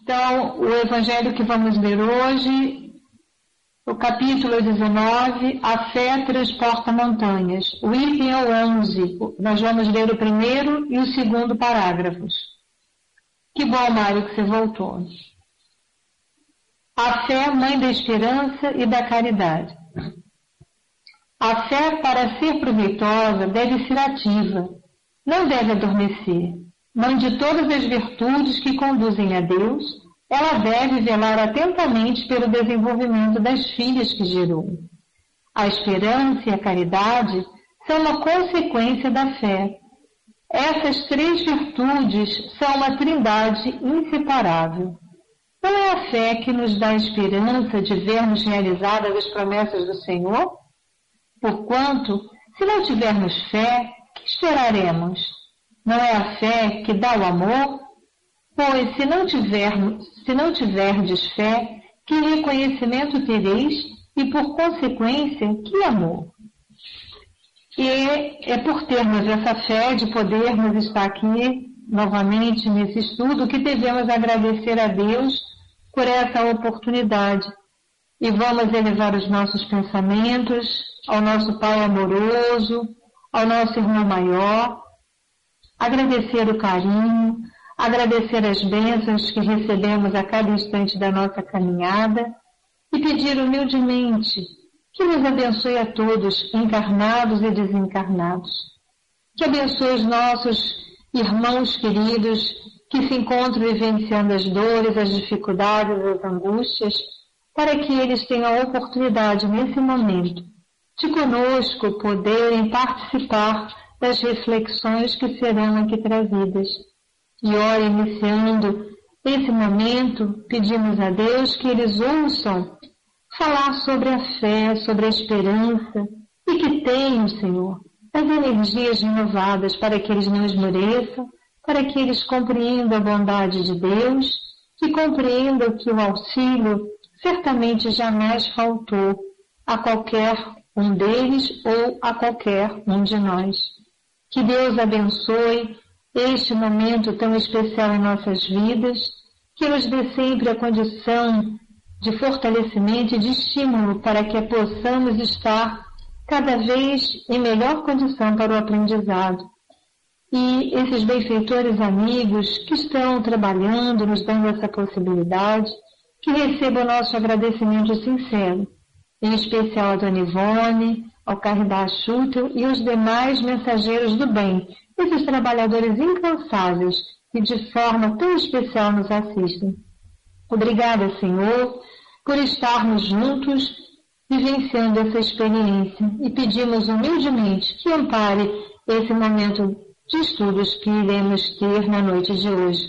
Então, o evangelho que vamos ler hoje, o capítulo 19, a fé transporta montanhas. O item é o 11. Nós vamos ler o primeiro e o segundo parágrafos. Que bom, Mário, que você voltou. A fé, mãe da esperança e da caridade. A fé, para ser proveitosa, deve ser ativa, não deve adormecer. Mãe de todas as virtudes que conduzem a Deus, ela deve velar atentamente pelo desenvolvimento das filhas que gerou. A esperança e a caridade são uma consequência da fé. Essas três virtudes são uma trindade inseparável. Não é a fé que nos dá a esperança de vermos realizadas as promessas do Senhor? Porquanto, se não tivermos fé, que esperaremos? Não é a fé que dá o amor? Pois, se não tiverdes fé, que reconhecimento tereis e, por consequência, que amor? E é por termos essa fé de podermos estar aqui novamente nesse estudo que devemos agradecer a Deus por essa oportunidade. E vamos elevar os nossos pensamentos ao nosso Pai amoroso, ao nosso irmão maior, agradecer o carinho, agradecer as bênçãos que recebemos a cada instante da nossa caminhada e pedir humildemente que nos abençoe a todos, encarnados e desencarnados. Que abençoe os nossos irmãos queridos que se encontram vivenciando as dores, as dificuldades, as angústias, para que eles tenham a oportunidade, nesse momento, de conosco poderem participar das reflexões que serão aqui trazidas. E ora, iniciando esse momento, pedimos a Deus que eles ouçam falar sobre a fé, sobre a esperança, e que tenham, Senhor, as energias renovadas para que eles não esmoreçam, para que eles compreendam a bondade de Deus, que compreendam que o auxílio certamente jamais faltou a qualquer um deles ou a qualquer um de nós. Que Deus abençoe este momento tão especial em nossas vidas, que nos dê sempre a condição de fortalecimento e de estímulo para que possamos estar cada vez em melhor condição para o aprendizado. E esses benfeitores amigos que estão trabalhando, nos dando essa possibilidade, que recebam o nosso agradecimento sincero, em especial a Dona Ivone, ao Caridade Schutel e os demais mensageiros do bem, esses trabalhadores incansáveis que de forma tão especial nos assistem. Obrigada, Senhor, por estarmos juntos vivenciando essa experiência e pedimos humildemente que ampare esse momento de estudos que iremos ter na noite de hoje.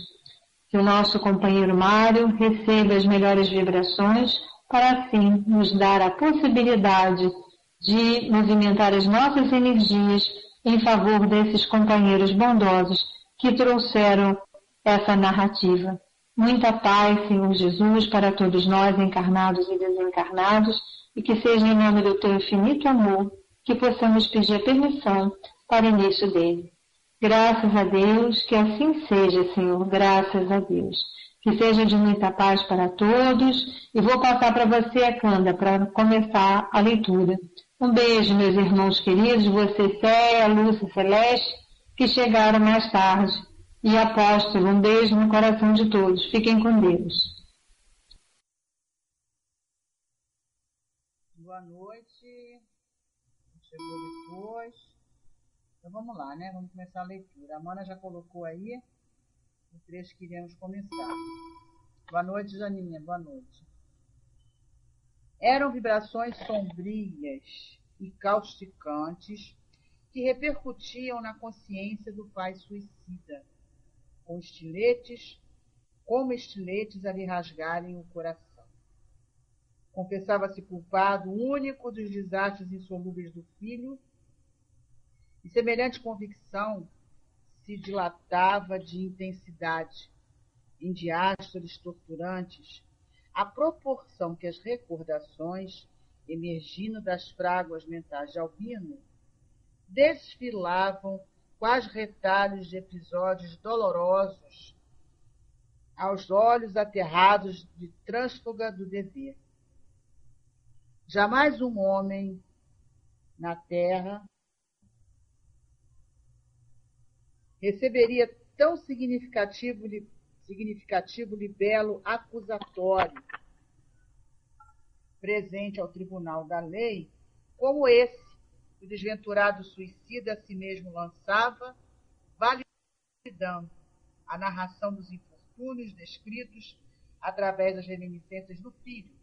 Que o nosso companheiro Mário receba as melhores vibrações para assim nos dar a possibilidade de movimentar as nossas energias em favor desses companheiros bondosos que trouxeram essa narrativa. Muita paz, Senhor Jesus, para todos nós, encarnados e desencarnados, e que seja em nome do Teu infinito amor que possamos pedir a permissão para o início dele. Graças a Deus, que assim seja, Senhor, graças a Deus. Que seja de muita paz para todos, e vou passar para você, Akanda, para começar a leitura. Um beijo, meus irmãos queridos, você, Céia, Lúcia, Celeste, que chegaram mais tarde. E Apóstolo, um beijo no coração de todos. Fiquem com Deus. Boa noite. Chegou depois. Então vamos lá, né? Vamos começar a leitura. A Mana já colocou aí o trecho que iremos começar. Boa noite, Janinha. Boa noite. Eram vibrações sombrias e causticantes que repercutiam na consciência do pai suicida, como estiletes a lhe rasgarem o coração. Confessava-se culpado único dos desastres insolúveis do filho, e semelhante convicção se dilatava de intensidade em diástores torturantes, à proporção que as recordações, emergindo das fráguas mentais de Albino, desfilavam quais retalhos de episódios dolorosos aos olhos aterrados de trânsfuga do dever. Jamais um homem na terra receberia tão significativo libelo acusatório presente ao tribunal da lei, como esse, o desventurado suicida a si mesmo lançava, validando a narração dos infortúnios descritos através das reminiscências do filho,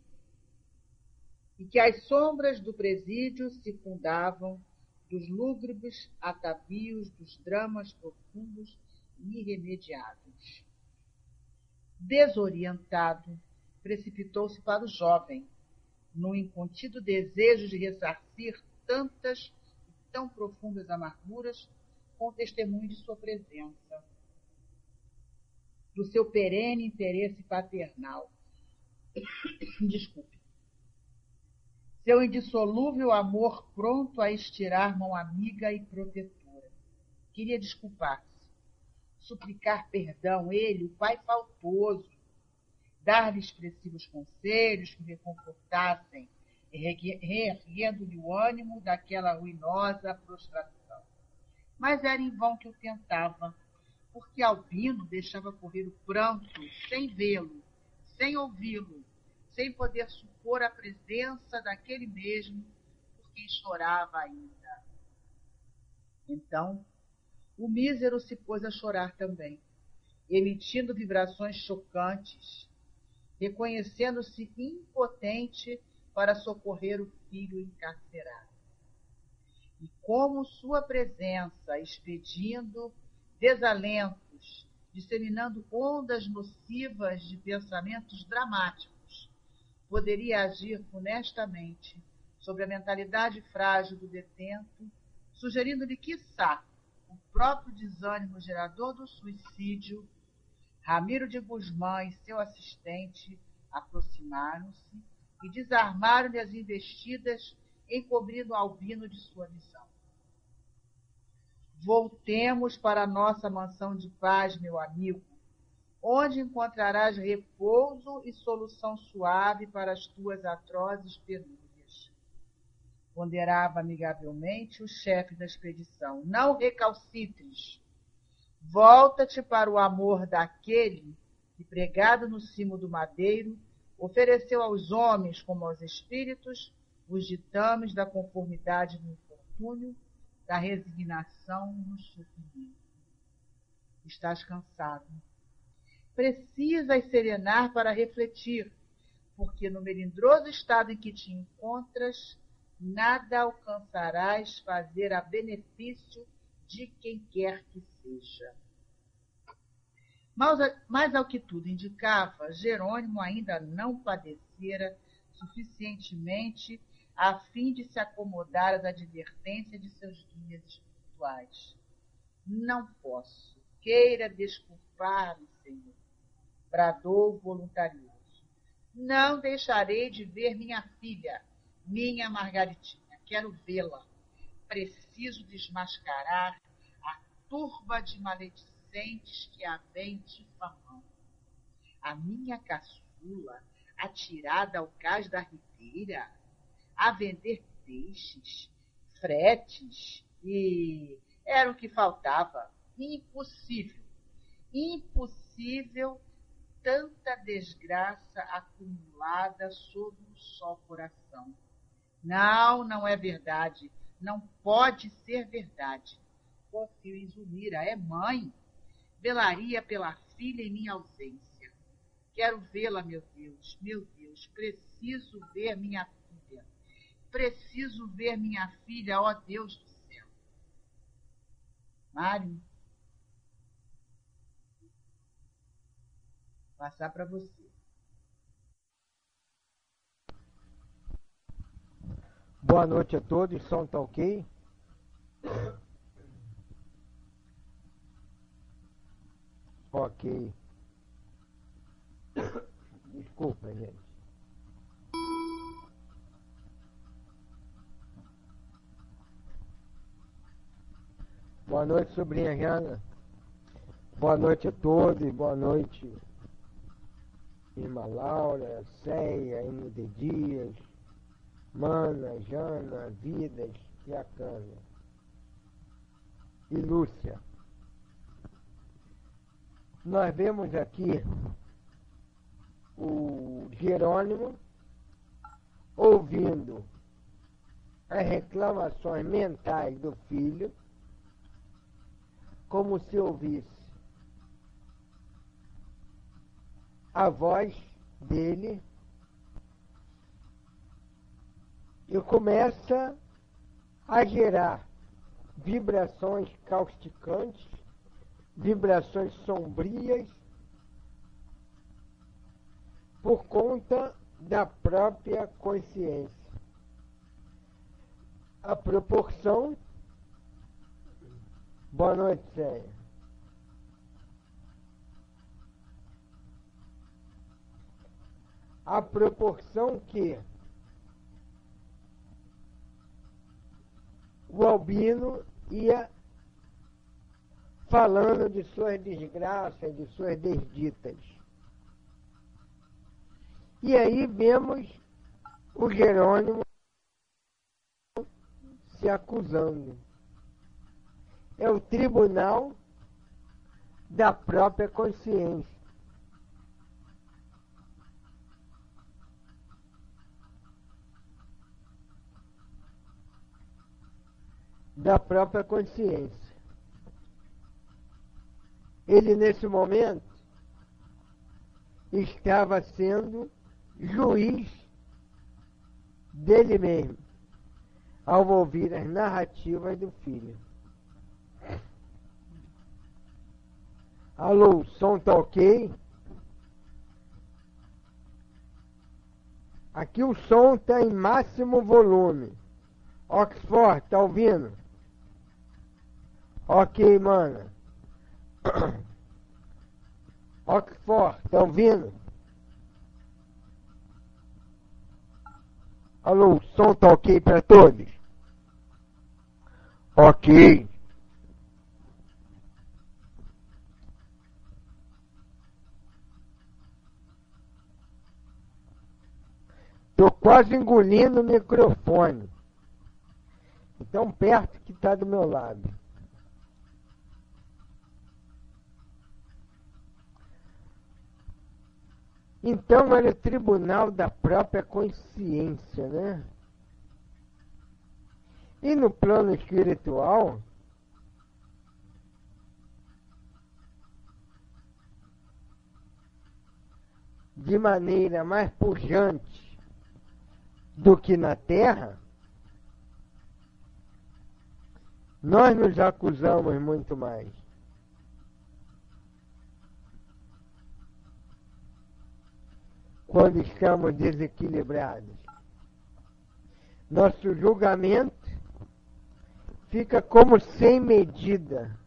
e que as sombras do presídio circundavam dos lúgubres atavios dos dramas profundos e irremediáveis. Desorientado, precipitou-se para o jovem, num incontido desejo de ressarcir tantas e tão profundas amarguras com o testemunho de sua presença, do seu perene interesse paternal. Desculpe. Seu indissolúvel amor pronto a estirar mão amiga e protetora. Queria desculpar-se, suplicar perdão, ele, o pai faltoso, dar-lhe expressivos conselhos que reconfortassem, reerguendo-lhe o ânimo daquela ruinosa prostração. Mas era em vão que eu tentava, porque Albino deixava correr o pranto sem vê-lo, sem ouvi-lo, sem poder supor a presença daquele mesmo por quem chorava ainda. Então, o mísero se pôs a chorar também, emitindo vibrações chocantes, reconhecendo-se impotente para socorrer o filho encarcerado. E como sua presença, expedindo desalentos, disseminando ondas nocivas de pensamentos dramáticos, poderia agir funestamente sobre a mentalidade frágil do detento, sugerindo-lhe, quiçá, o próprio desânimo gerador do suicídio, Ramiro de Guzmán e seu assistente aproximaram-se e desarmaram-lhe as investidas, encobrindo Albino de sua missão. Voltemos para a nossa mansão de paz, meu amigo, onde encontrarás repouso e solução suave para as tuas atrozes penúrias. Ponderava amigavelmente o chefe da expedição. Não recalcitres. Volta-te para o amor daquele que, pregado no cimo do madeiro, ofereceu aos homens como aos espíritos os ditames da conformidade no infortúnio, da resignação no sofrimento. Estás cansado. Precisas serenar para refletir, porque no melindroso estado em que te encontras, nada alcançarás fazer a benefício de quem quer que seja. Mas ao que tudo indicava, Jerônimo ainda não padecera suficientemente a fim de se acomodar às advertências de seus guias espirituais. Não posso, queira desculpar-me, Senhor, bradou voluntarioso. Não deixarei de ver minha filha, minha Margaritinha. Quero vê-la. Preciso desmascarar a turba de maledicentes que a vem difamando. A minha caçula, atirada ao cais da ribeira, a vender peixes, fretes e... era o que faltava. Impossível. Impossível tanta desgraça acumulada sobre um só coração. Não, não é verdade. Não pode ser verdade. Confio em Zulmira, é mãe. Velaria pela filha em minha ausência. Quero vê-la, meu Deus, preciso ver minha filha. Preciso ver minha filha, ó Deus do céu. Mário, passar para você. Boa noite a todos, som tá ok? Ok. Desculpa, gente. Boa noite, sobrinha Jana. Boa noite a todos, boa noite Irmã Laura, Ceia, M.D. Dias, Mana, Jana, Vidas, Iacana e Lúcia. Nós vemos aqui o Jerônimo ouvindo as reclamações mentais do filho, como se ouvisse a voz dele, e começa a gerar vibrações causticantes, vibrações sombrias, por conta da própria consciência. A proporção... Boa noite, Céia. A proporção que o Albino ia falando de suas desgraças, de suas desditas. E aí vemos o Jerônimo se acusando. É o tribunal da própria consciência. Da própria consciência. Ele, nesse momento, estava sendo juiz dele mesmo, ao ouvir as narrativas do filho. Alô, o som tá ok? Aqui o som tá em máximo volume. Oxford, tá ouvindo? Ok, mano. Oxford, tá ouvindo? Alô, o som tá ok para todos? Ok. Tô quase engolindo o microfone. Tão perto que tá do meu lado. Então era o tribunal da própria consciência, né? E no plano espiritual, de maneira mais pujante do que na Terra, nós nos acusamos muito mais. Quando estamos desequilibrados, nosso julgamento fica como sem medida.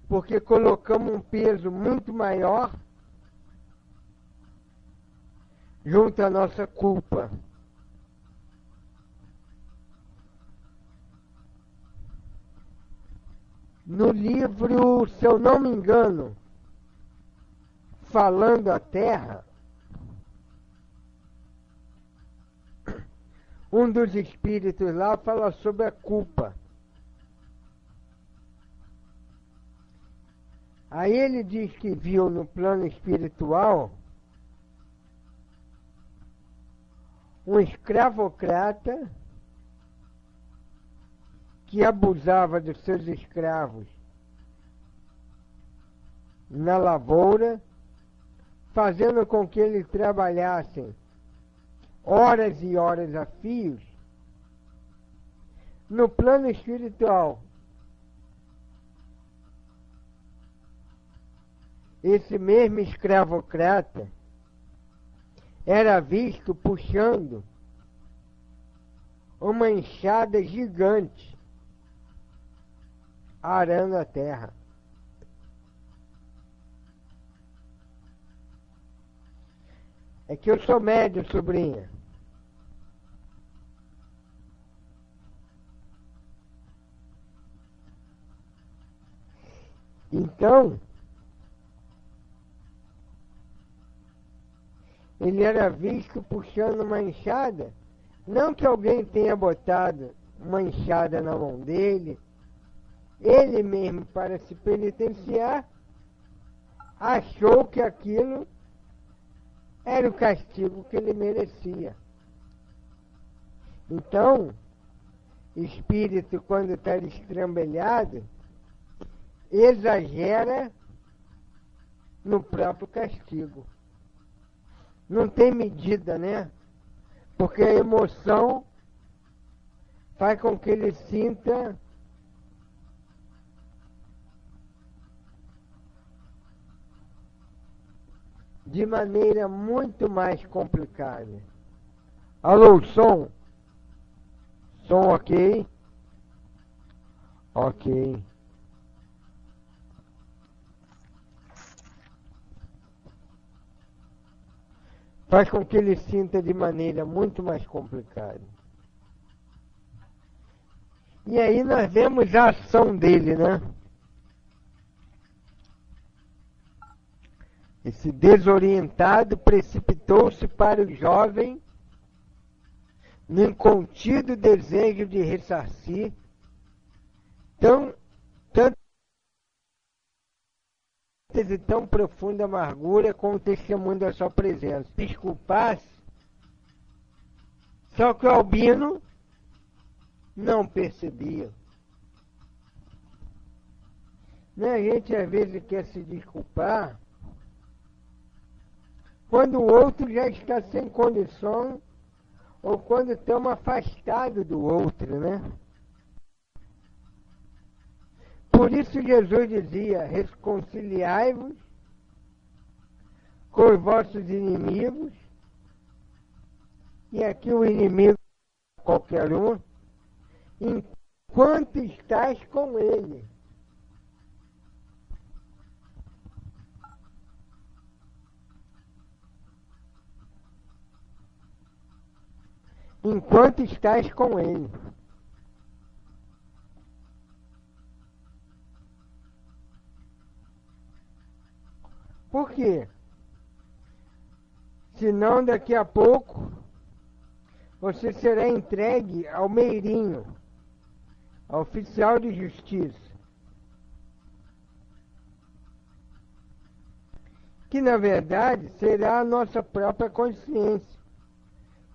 Porque colocamos um peso muito maior junto à nossa culpa. No livro, se eu não me engano, Falando a Terra, um dos espíritos lá fala sobre a culpa. Aí ele diz que viu no plano espiritual um escravocrata que abusava dos seus escravos na lavoura, fazendo com que eles trabalhassem horas e horas a fios. No plano espiritual, esse mesmo escravocrata era visto puxando uma enxada gigante, arando a terra. É que eu sou médio, sobrinha. Então, ele era visto puxando uma enxada, não que alguém tenha botado uma enxada na mão dele, ele mesmo, para se penitenciar, achou que aquilo era o castigo que ele merecia. Então, espírito, quando está destrambelhado, exagera no próprio castigo. Não tem medida, né? Porque a emoção faz com que ele sinta de maneira muito mais complicada. Alô, som? Som ok? Ok. Faz com que ele sinta de maneira muito mais complicada. E aí nós vemos a ação dele, né? Esse desorientado precipitou-se para o jovem no incontido desejo de ressarcir tantas e tão profunda amargura com o testemunho da sua presença. Desculpasse, só que o Albino não percebia. Né? A gente às vezes quer se desculpar quando o outro já está sem condição ou quando estamos afastados do outro, né? Por isso Jesus dizia, reconciliai-vos com os vossos inimigos, e aqui o inimigo é qualquer um, enquanto estás com ele. Enquanto estás com ele. Por quê? Senão daqui a pouco você será entregue ao meirinho, ao oficial de justiça, que na verdade será a nossa própria consciência.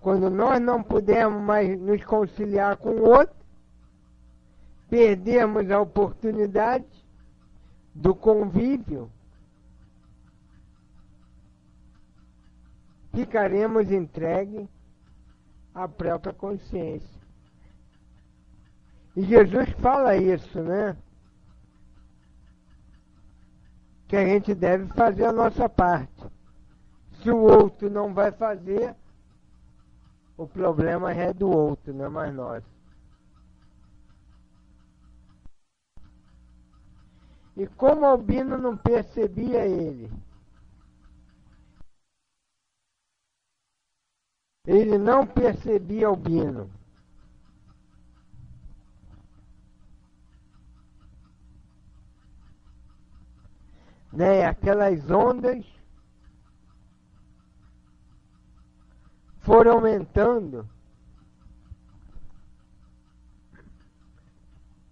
Quando nós não pudermos mais nos conciliar com o outro, perdemos a oportunidade do convívio, ficaremos entregues à própria consciência. E Jesus fala isso, né? Que a gente deve fazer a nossa parte. Se o outro não vai fazer, o problema é do outro, não é mais nosso. E como Albino não percebia ele não percebia Albino. Né? Aquelas ondas foram aumentando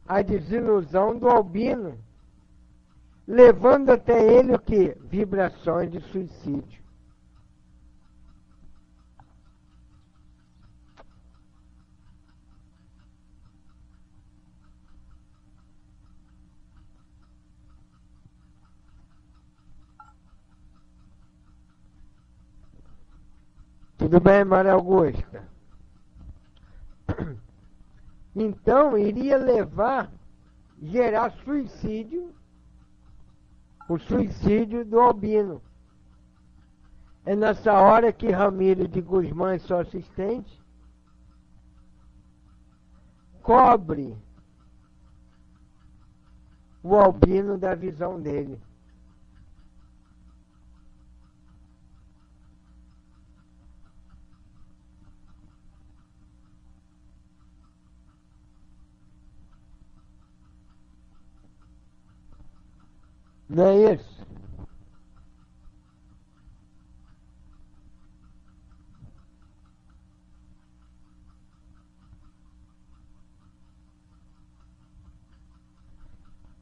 a desilusão do Albino, levando até ele o quê? Vibrações de suicídio. Tudo bem, Maria Augusta? Então, iria gerar suicídio, o suicídio do Albino. É nessa hora que Ramiro de Guzmán, seu assistente, cobre o Albino da visão dele. Não é isso?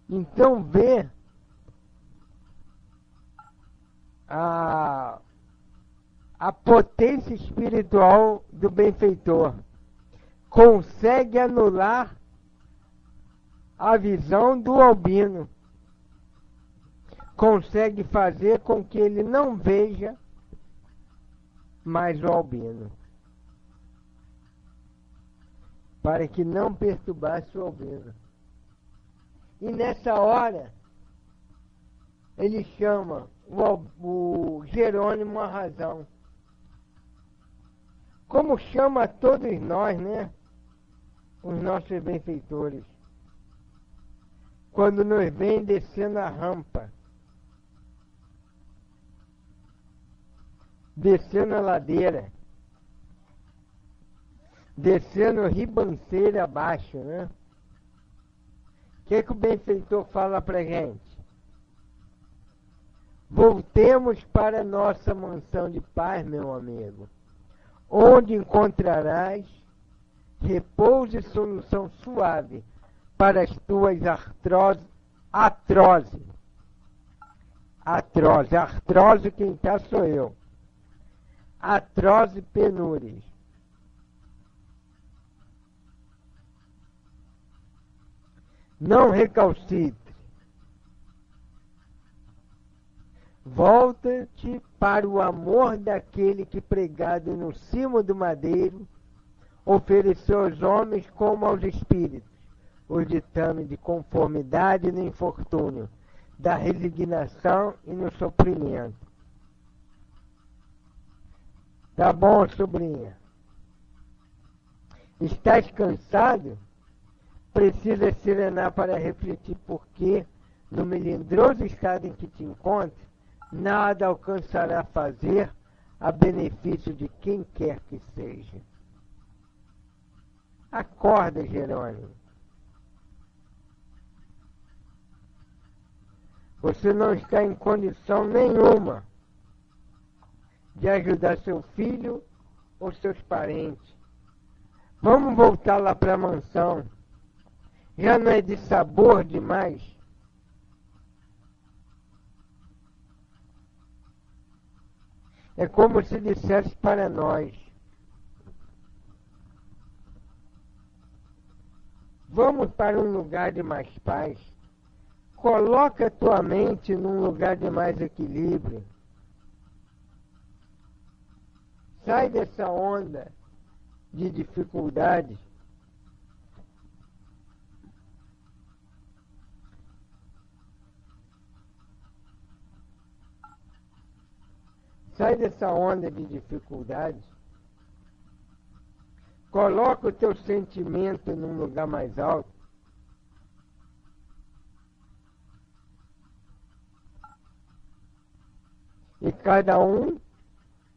Então vê a potência espiritual do benfeitor. Consegue anular a visão do albino. Consegue fazer com que ele não veja mais o albino. Para que não perturbasse o albino. E nessa hora, ele chama o Jerônimo à razão. Como chama a todos nós, né? Os nossos benfeitores. Quando nos vem descendo a rampa. Descendo a ladeira. Descendo ribanceira abaixo, né? O que o benfeitor fala pra gente? Voltemos para nossa mansão de paz, meu amigo, onde encontrarás repouso e solução suave para as tuas artrose. Artrose quem tá sou eu. Atroze penúrias. Não recalcitre. Volta-te para o amor daquele que, pregado no cimo do madeiro, ofereceu aos homens como aos espíritos o ditame de conformidade no infortúnio, da resignação e no sofrimento. Tá bom, sobrinha? Estás cansado? Precisa serenar para refletir porque, no melindroso estado em que te encontras, nada alcançará a fazer a benefício de quem quer que seja. Acorda, Jerônimo. Você não está em condição nenhuma de ajudar seu filho ou seus parentes. Vamos voltar lá para a mansão. Já não é de sabor demais? É como se dissesse para nós: vamos para um lugar de mais paz. Coloca tua mente num lugar de mais equilíbrio. Sai dessa onda de dificuldades. Sai dessa onda de dificuldades. Coloca o teu sentimento num lugar mais alto. E cada um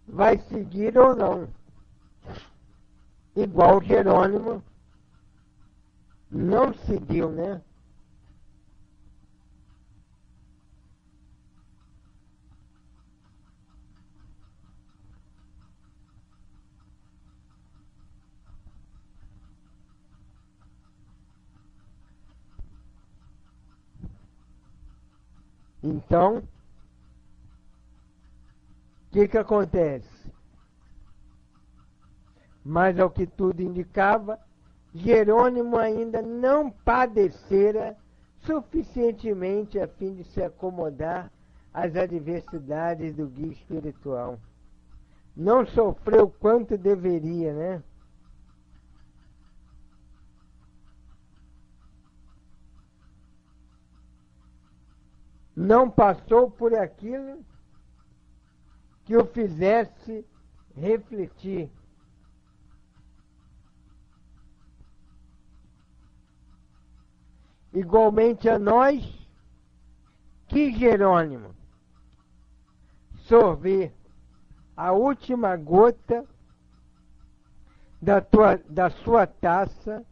vai seguir ou não. Igual Jerônimo não seguiu, né? Então, o que acontece? Mas ao que tudo indicava, Jerônimo ainda não padecera suficientemente a fim de se acomodar às adversidades do guia espiritual. Não sofreu quanto deveria, né? Não passou por aquilo que o fizesse refletir. Igualmente a nós, que Jerônimo sorver a última gota da sua taça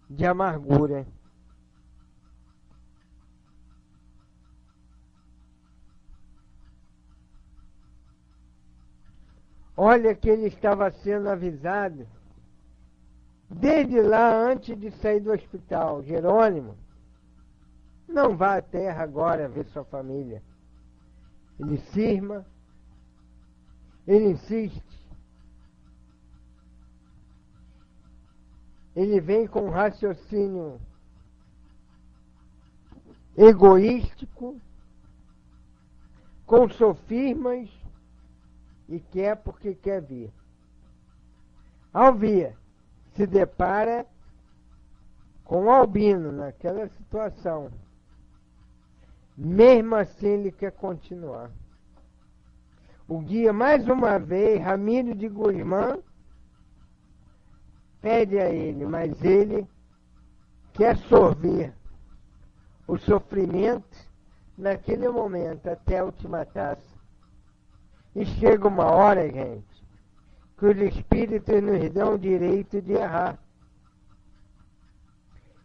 de amargura. Olha que ele estava sendo avisado desde lá antes de sair do hospital. Jerônimo, não vá à terra agora ver sua família. Ele cisma, ele insiste, ele vem com um raciocínio egoístico, com sofismas, e quer porque quer vir. Ao vir, se depara com o Albino naquela situação. Mesmo assim ele quer continuar. O guia, mais uma vez, Ramiro de Guzmán, pede a ele, mas ele quer sorver o sofrimento naquele momento, até a última taça. E chega uma hora, gente, que os espíritos nos dão o direito de errar.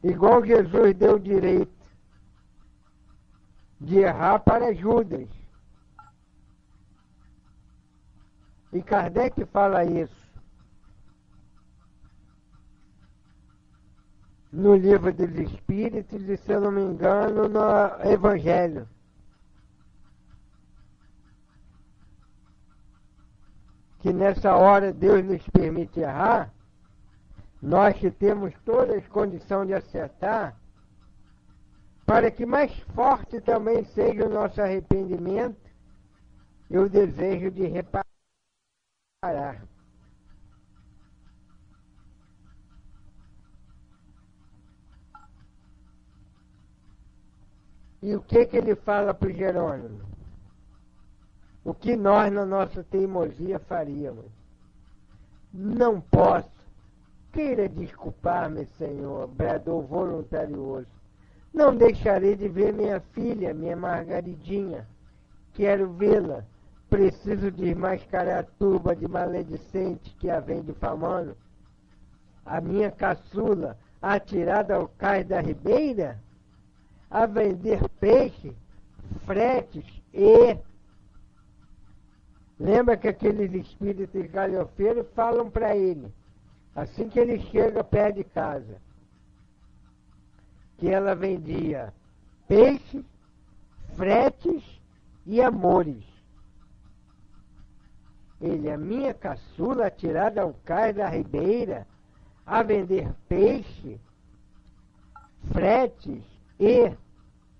Igual Jesus deu o direito de errar para Judas. E Kardec fala isso no Livro dos Espíritos e, se eu não me engano, no Evangelho. Que nessa hora Deus nos permite errar, nós que temos todas as condições de acertar, para que mais forte também seja o nosso arrependimento e o desejo de reparar. E o que ele fala para o Jerônimo? O que nós, na nossa teimosia, faríamos? Não posso. Queira desculpar-me, Senhor, bradou voluntarioso. Não deixarei de ver minha filha, minha Margaridinha. Quero vê-la. Preciso desmascarar a turba de maledicentes que a vem difamando. A minha caçula, atirada ao cais da ribeira, a vender peixe, fretes e... Lembra que aqueles espíritos galhofeiros falam para ele, assim que ele chega perto de casa, que ela vendia peixe, fretes e amores. Ele, a minha caçula, atirada ao cais da ribeira, a vender peixe, fretes e...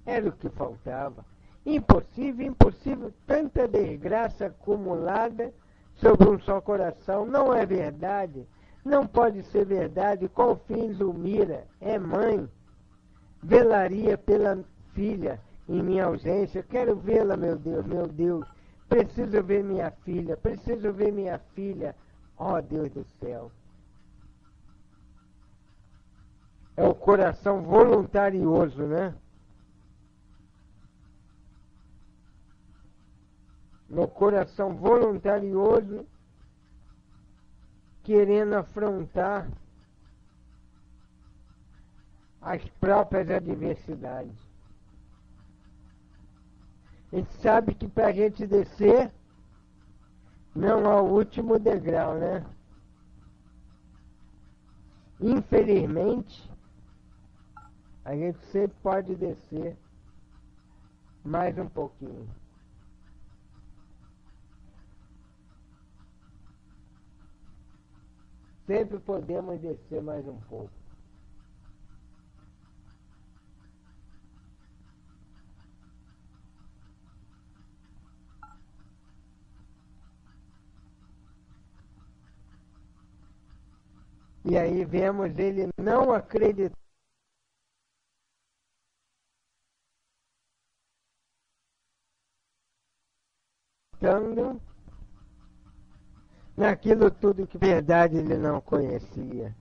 Era o que faltava. Impossível, impossível, tanta desgraça acumulada sobre um só coração. Não é verdade, não pode ser verdade. Qual fim Zulmira é mãe? Velaria pela filha em minha ausência. Quero vê-la, meu Deus, meu Deus. Preciso ver minha filha, preciso ver minha filha. Oh, Deus do céu. É o coração voluntarioso, né? No coração voluntarioso, querendo afrontar as próprias adversidades. A gente sabe que para a gente descer, não há o último degrau, né? Infelizmente, a gente sempre pode descer mais um pouquinho. Sempre podemos descer mais um pouco. E aí vemos ele não acreditando naquilo tudo que verdade ele não conhecia.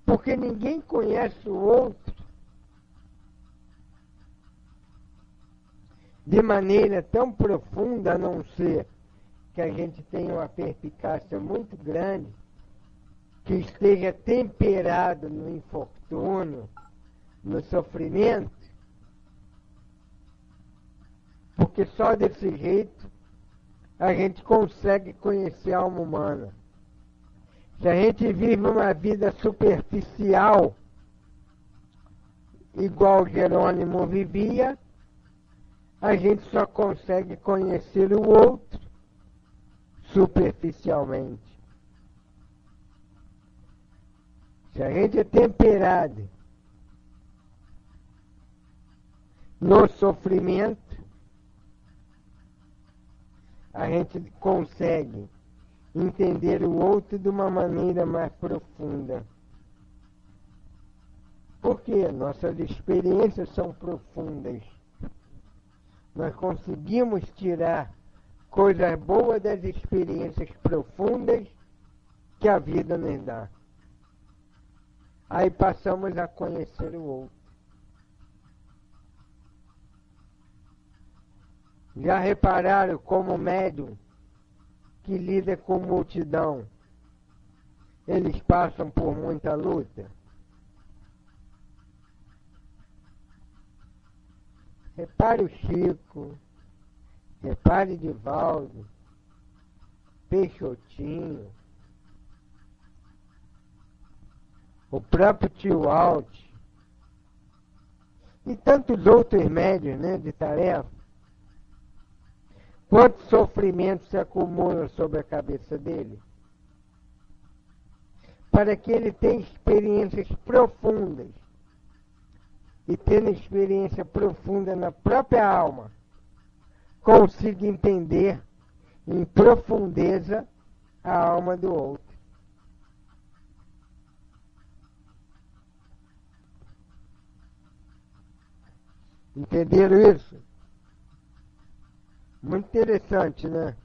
Porque ninguém conhece o outro de maneira tão profunda, a não ser que a gente tenha uma perspicácia muito grande, que esteja temperado no infortúnio, no sofrimento, porque só desse jeito a gente consegue conhecer a alma humana. Se a gente vive uma vida superficial, igual Jerônimo vivia, a gente só consegue conhecer o outro superficialmente. Se a gente é temperado no sofrimento, a gente consegue entender o outro de uma maneira mais profunda. Porque nossas experiências são profundas. Nós conseguimos tirar coisas boas das experiências profundas que a vida nos dá. Aí passamos a conhecer o outro. Já repararam como o médium que lida com multidão, eles passam por muita luta? Repare o Chico, repare Divaldo, Peixotinho, o próprio tio Alt e tantos outros médios, né, de tarefa. Quantos sofrimentos se acumulam sobre a cabeça dele? Para que ele tenha experiências profundas. E tendo experiência profunda na própria alma, consiga entender em profundeza a alma do outro. Entenderam isso? Muito interessante, né?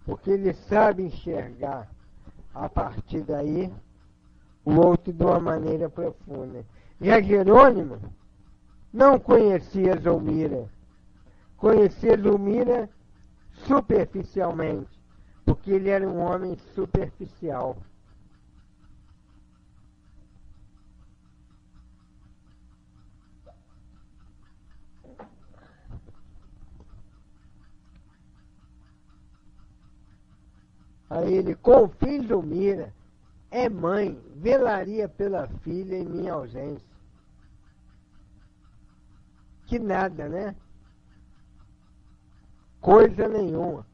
Porque ele sabe enxergar, a partir daí, o outro de uma maneira profunda. Já Jerônimo não conhecia Zulmira. Conhecia Zulmira superficialmente, porque ele era um homem superficial. Aí ele, confie em Zulmira, é mãe, velaria pela filha em minha ausência. Que nada, né? Coisa nenhuma.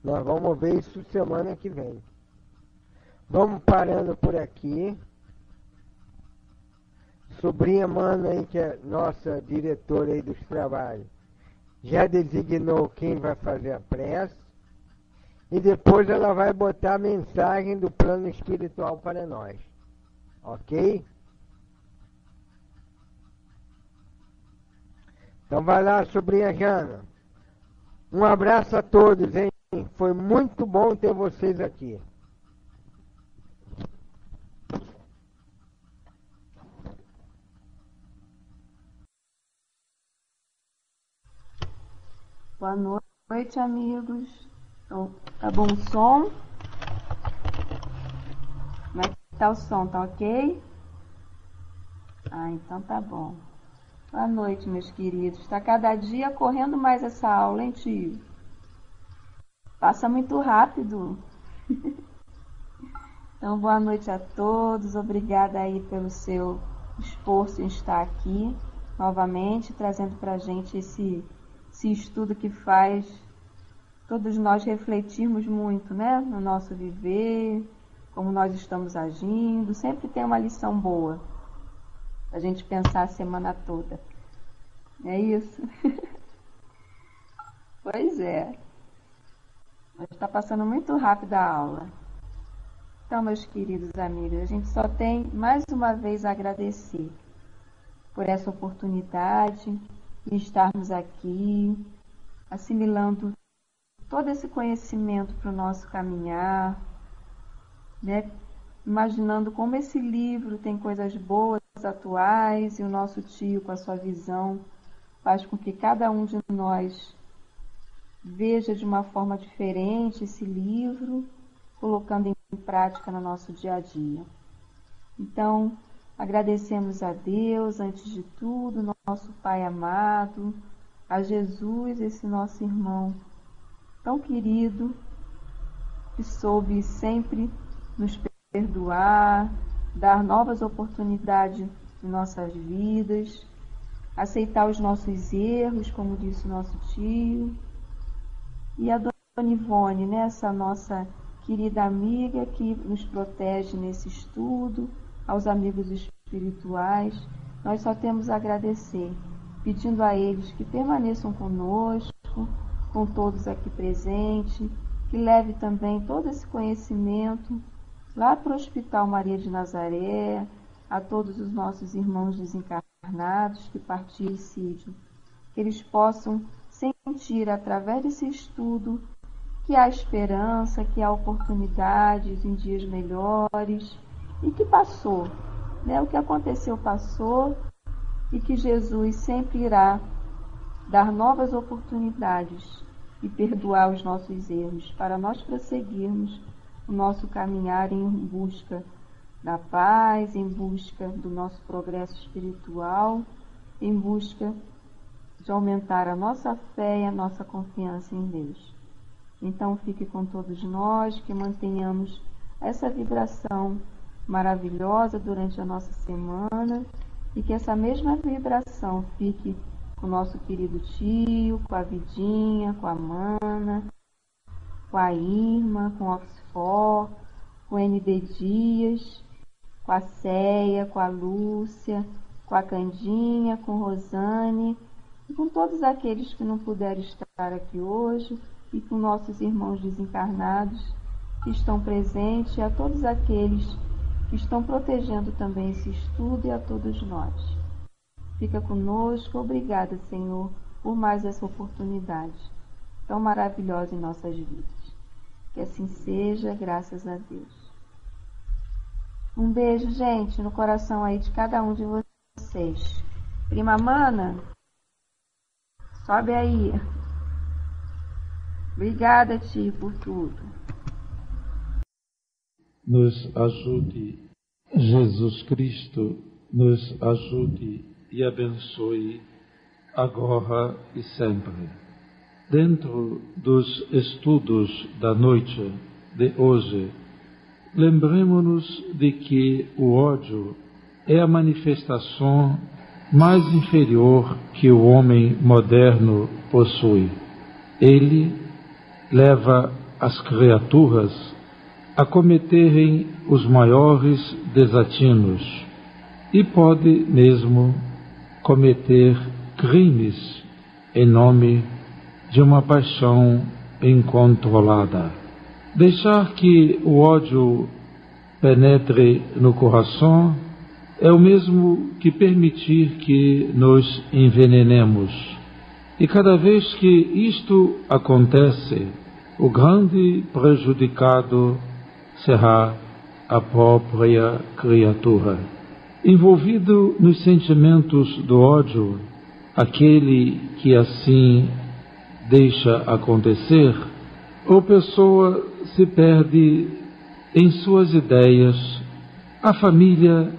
Nós vamos ver isso semana que vem. Vamos parando por aqui. Sobrinha Mana aí, que é nossa diretora aí dos trabalhos, já designou quem vai fazer a prece. E depois ela vai botar a mensagem do plano espiritual para nós. Ok? Então vai lá, sobrinha Jana. Um abraço a todos, hein? Foi muito bom ter vocês aqui. Boa noite, amigos. Então, tá bom o som? Como é que tá o som? Tá ok? Ah, então tá bom. Boa noite, meus queridos. Está cada dia correndo mais essa aula, hein, tio? Passa muito rápido. Então, boa noite a todos. Obrigada aí pelo seu esforço em estar aqui novamente, trazendo pra gente esse estudo que faz todos nós refletirmos muito, né, no nosso viver, como nós estamos agindo. Sempre tem uma lição boa a gente pensar a semana toda. É isso? Pois é. Mas está passando muito rápido a aula. Então, meus queridos amigos, a gente só tem mais uma vez a agradecer por essa oportunidade de estarmos aqui, assimilando todo esse conhecimento para o nosso caminhar, né? Imaginando como esse livro tem coisas boas, atuais, e o nosso tio, com a sua visão, faz com que cada um de nós veja de uma forma diferente esse livro, colocando em em prática no nosso dia a dia. Então, agradecemos a Deus, antes de tudo, nosso Pai amado, a Jesus, esse nosso irmão tão querido, que soube sempre nos perdoar, dar novas oportunidades em nossas vidas, aceitar os nossos erros, como disse o nosso tio, e a Dona Ivone, né, essa nossa querida amiga que nos protege nesse estudo, aos amigos espirituais, nós só temos a agradecer, pedindo a eles que permaneçam conosco, com todos aqui presentes, que leve também todo esse conhecimento lá para o Hospital Maria de Nazaré, a todos os nossos irmãos desencarnados que partiram suicídio, que eles possam sentir através desse estudo que há esperança, que há oportunidades em dias melhores e que passou, né? O que aconteceu passou e que Jesus sempre irá dar novas oportunidades e perdoar os nossos erros para nós prosseguirmos o nosso caminhar em busca da paz, em busca do nosso progresso espiritual, em busca de aumentar a nossa fé e a nossa confiança em Deus. Então fique com todos nós, que mantenhamos essa vibração maravilhosa durante a nossa semana e que essa mesma vibração fique com o nosso querido tio, com a Vidinha, com a Mana, com a Irma, com o Oxford, com o ND Dias, com a Céia, com a Lúcia, com a Candinha, com Rosane e com todos aqueles que não puderam estar aqui hoje e com nossos irmãos desencarnados que estão presentes e a todos aqueles que estão protegendo também esse estudo e a todos nós. Fica conosco, obrigada, Senhor, por mais essa oportunidade tão maravilhosa em nossas vidas. Que assim seja, graças a Deus. Um beijo, gente, no coração aí de cada um de vocês. Prima Mana, sobe aí. Obrigada, tio, por tudo. Nos ajude, Jesus Cristo, nos ajude e abençoe agora e sempre. Dentro dos estudos da noite de hoje, lembremos-nos de que o ódio é a manifestação mais inferior que o homem moderno possui. Ele leva as criaturas a cometerem os maiores desatinos e pode mesmo cometer crimes em nome de uma paixão incontrolada. Deixar que o ódio penetre no coração é o mesmo que permitir que nos envenenemos. E cada vez que isto acontece, o grande prejudicado será a própria criatura. Envolvido nos sentimentos do ódio, aquele que assim deixa acontecer, ou pessoa se perde em suas ideias, a família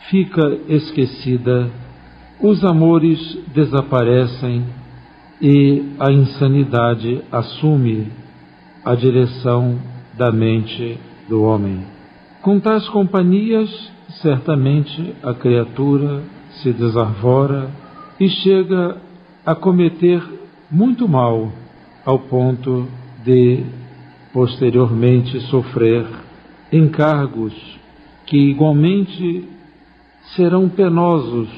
fica esquecida, os amores desaparecem e a insanidade assume a direção da mente do homem. Com tais companhias, certamente a criatura se desarvora e chega a cometer muito mal, ao ponto de posteriormente sofrer encargos que igualmente serão penosos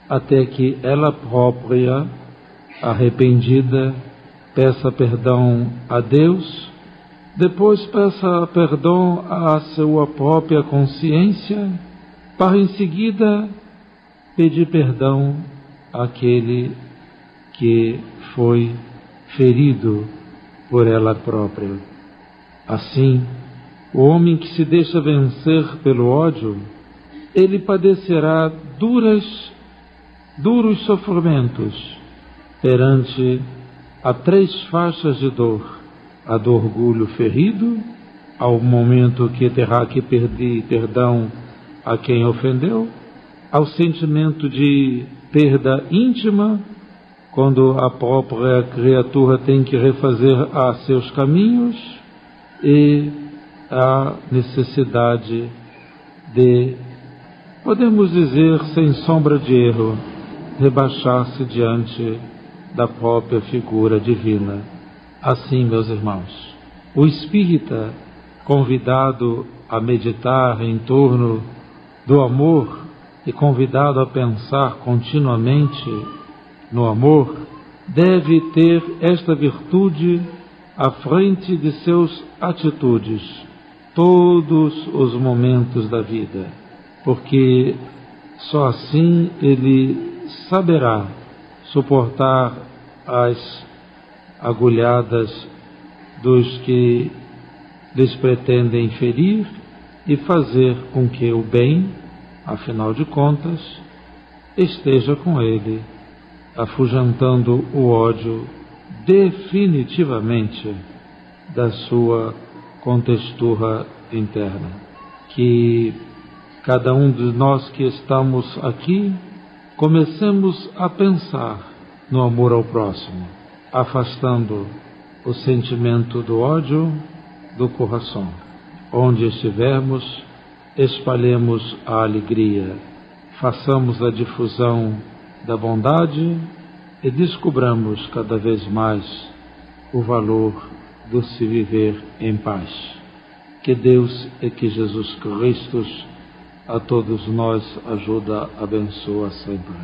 até que ela própria, arrependida, peça perdão a Deus, depois peça perdão à sua própria consciência, para em seguida pedir perdão àquele que foi ferido por ela própria. Assim, o homem que se deixa vencer pelo ódio, ele padecerá duros sofrimentos perante a 3 faixas de dor: a do orgulho ferido, ao momento que terá que pedir perdão a quem ofendeu, ao sentimento de perda íntima, quando a própria criatura tem que refazer a seus caminhos, e a necessidade de, podemos dizer, sem sombra de erro, rebaixar-se diante da própria figura divina. Assim, meus irmãos, o espírita, convidado a meditar em torno do amor e convidado a pensar continuamente no amor, deve ter esta virtude à frente de seus atitudes, todos os momentos da vida, porque só assim ele saberá suportar as agulhadas dos que lhes pretendem ferir e fazer com que o bem, afinal de contas, esteja com ele, afugentando o ódio definitivamente da sua contextura interna. Que cada um de nós que estamos aqui comecemos a pensar no amor ao próximo, afastando o sentimento do ódio do coração. Onde estivermos, espalhemos a alegria, façamos a difusão da bondade e descobramos cada vez mais o valor do se viver em paz. Que Deus e que Jesus Cristo a todos nós ajuda, abençoa sempre.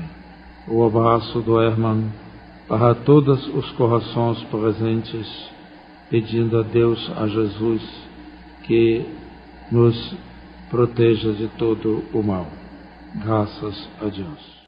O abraço do Hermann para todos os corações presentes, pedindo a Deus, a Jesus, que nos proteja de todo o mal. Graças a Deus.